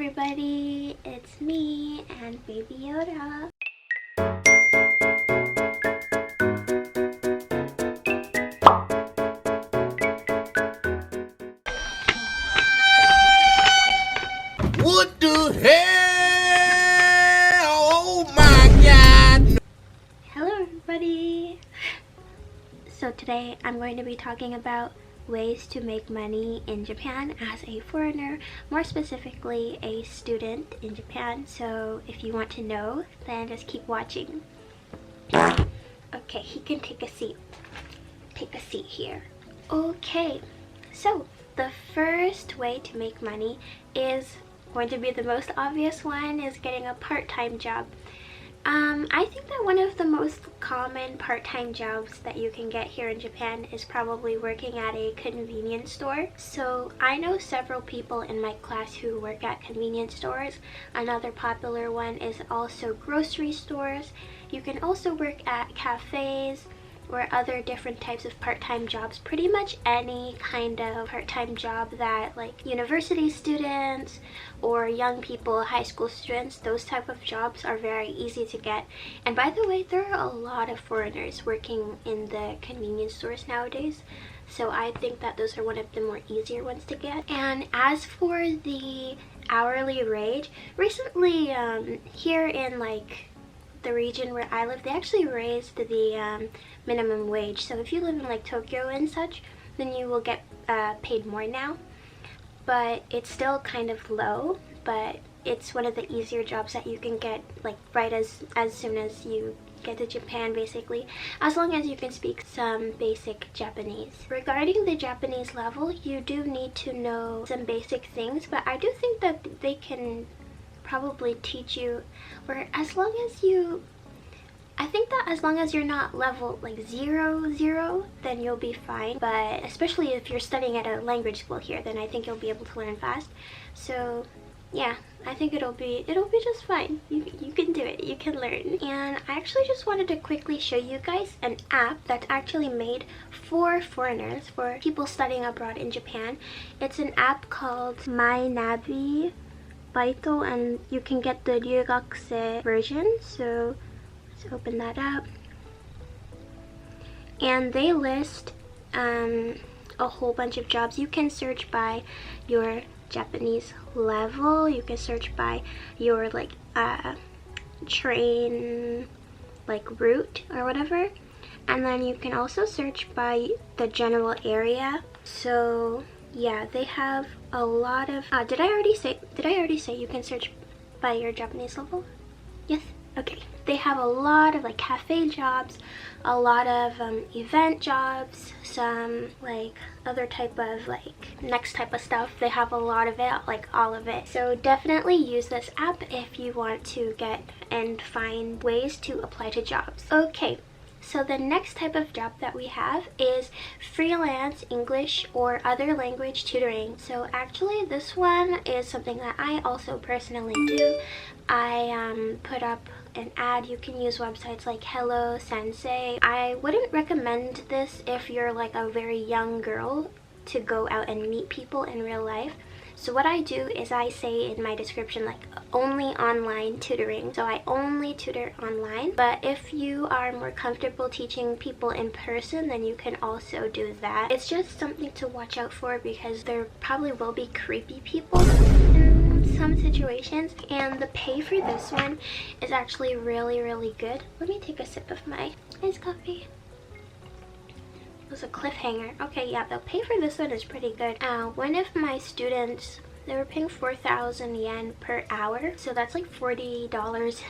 everybody, it's me and Baby Yoda. What the hell? Oh my god! Hello everybody! So today I'm going to be talking about ways to make money in Japan as a foreigner, more specifically a student in Japan. So if you want to know, then just keep watching. Okay, he can take a seat. Take a seat here. Okay, so the first way to make money is going to be the most obvious one, is getting a part-time job. I think that one of the most common part-time jobs that you can get here in Japan is probably working at a convenience store. So I know several people in my class who work at convenience stores. Another popular one is also grocery stores. You can also work at cafes or other different types of part-time jobs. Pretty much any kind of part-time job that, like, university students or young people, high school students, those type of jobs are very easy to get. And by the way, there are a lot of foreigners working in the convenience stores nowadays, so I think that those are one of the more easier ones to get. And as for the hourly rate, recently here in like the region where I live, they actually raised the minimum wage. So if you live in like Tokyo and such, then you will get paid more now. But it's still kind of low, but it's one of the easier jobs that you can get like right as soon as you get to Japan, basically, as long as you can speak some basic Japanese. Regarding the Japanese level, you do need to know some basic things, but I do think that they can probably teach you, or as long as you, I think that as long as you're not level like 0, then you'll be fine. But especially if you're studying at a language school here, then I think you'll be able to learn fast. So yeah, I think it'll be just fine. You can do it, you can learn. And I actually just wanted to quickly show you guys an app that's actually made for foreigners, for people studying abroad in Japan. It's an app called My Navi Baito, and you can get the ryugakse version. So let's open that up, and they list a whole bunch of jobs. You can search by your Japanese level, you can search by your like train like route or whatever, and then you can also search by the general area. So yeah, they have a lot of did I already say you can search by your Japanese level? Yes? Okay. They have a lot of like cafe jobs, a lot of event jobs, some like other type of like next type of stuff. They have a lot of it, like all of it. So definitely use this app if you want to get and find ways to apply to jobs. Okay. So the next type of job that we have is freelance English or other language tutoring. So actually this one is something that I also personally do. I put up an ad. You can use websites like Hello Sensei. I wouldn't recommend this if you're like a very young girl to go out and meet people in real life. So what I do is I say in my description like only online tutoring. So I only tutor online. But if you are more comfortable teaching people in person, then you can also do that. It's just something to watch out for because there probably will be creepy people in some situations. And the pay for this one is actually really good. Let me take a sip of my iced coffee. It was a cliffhanger. Okay, yeah, the pay for this one is pretty good. One of my students, they were paying 4,000 yen per hour, so that's like $40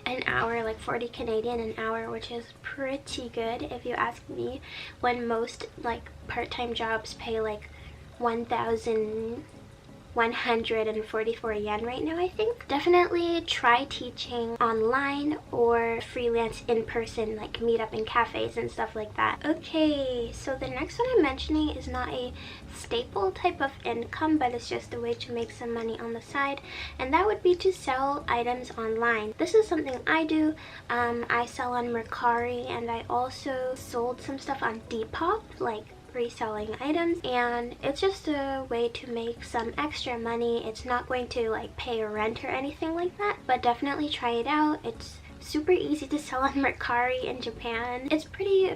an hour, like 40 Canadian an hour, which is pretty good if you ask me, when most like part-time jobs pay like 1,144 yen right now, I think. Definitely try teaching online or freelance in person, like meet up in cafes and stuff like that. Okay, so the next one I'm mentioning is not a staple type of income, but it's just a way to make some money on the side, and that would be to sell items online. This is something I do. I sell on Mercari, and I also sold some stuff on Depop, like reselling items, and it's just a way to make some extra money. It's not going to like pay rent or anything like that, but definitely try it out. It's super easy to sell on Mercari in Japan. It's pretty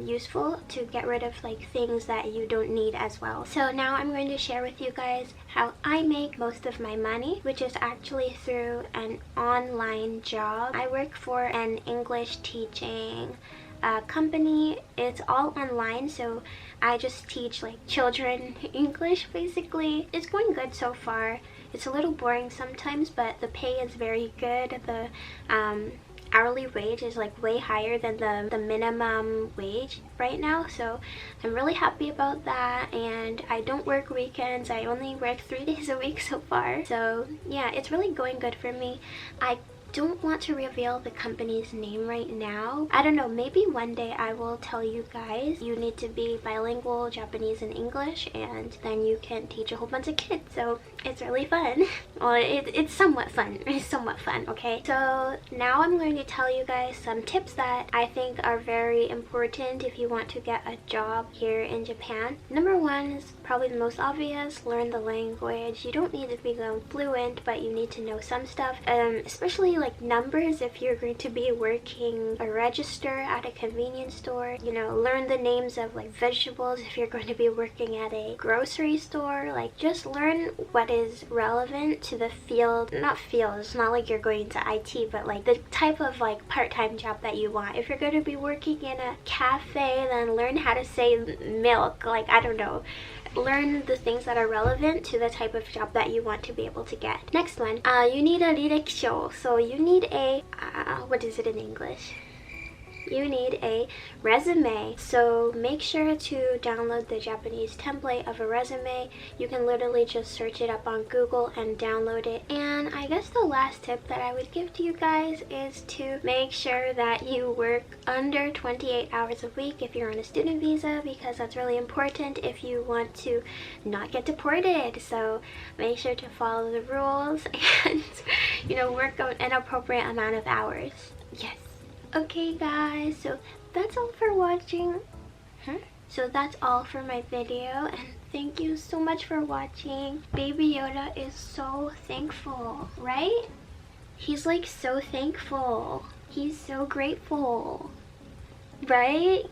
useful to get rid of like things that you don't need as well. So now I'm going to share with you guys how I make most of my money, which is actually through an online job. I work for an English teaching company. It's all online, so I just teach like children English basically. It's going good so far. It's a little boring sometimes, but the pay is very good. The hourly wage is like way higher than the minimum wage right now, so I'm really happy about that. And I don't work weekends. I only work 3 days a week so far, so yeah, it's really going good for me. I don't want to reveal the company's name right now. I don't know, maybe one day I will tell you guys. You need to be bilingual, Japanese and English, and then you can teach a whole bunch of kids, so it's really fun. Well, it's somewhat fun. It's somewhat fun, okay? So now I'm going to tell you guys some tips that I think are very important if you want to get a job here in Japan. Number one is probably the most obvious: learn the language. You don't need to become fluent, but you need to know some stuff, especially like numbers if you're going to be working a register at a convenience store. You know, learn the names of like vegetables if you're going to be working at a grocery store. Like, just learn what is relevant to the field. Not field, it's not like you're going to IT, but like the type of like part-time job that you want. If you're going to be working in a cafe, then learn how to say milk. Like, I don't know, learn the things that are relevant to the type of job that you want to be able to get. Next one, you need a rireksho. So you need a what is it in English? You need a resume. So make sure to download the Japanese template of a resume. You can literally just search it up on Google and download it. And I guess the last tip that I would give to you guys is to make sure that you work under 28 hours a week if you're on a student visa, because that's really important if you want to not get deported. So make sure to follow the rules and, you know, work an appropriate amount of hours. Yes. Okay guys, so that's all for watching. So that's all for my video, and thank you so much for watching. Baby Yoda is so thankful, right? He's like so thankful. He's so grateful, right?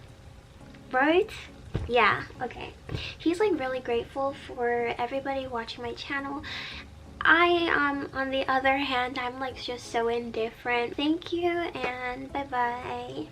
Right? Yeah, okay. He's like really grateful for everybody watching my channel. On the other hand, I'm like just so indifferent. Thank you, and bye bye.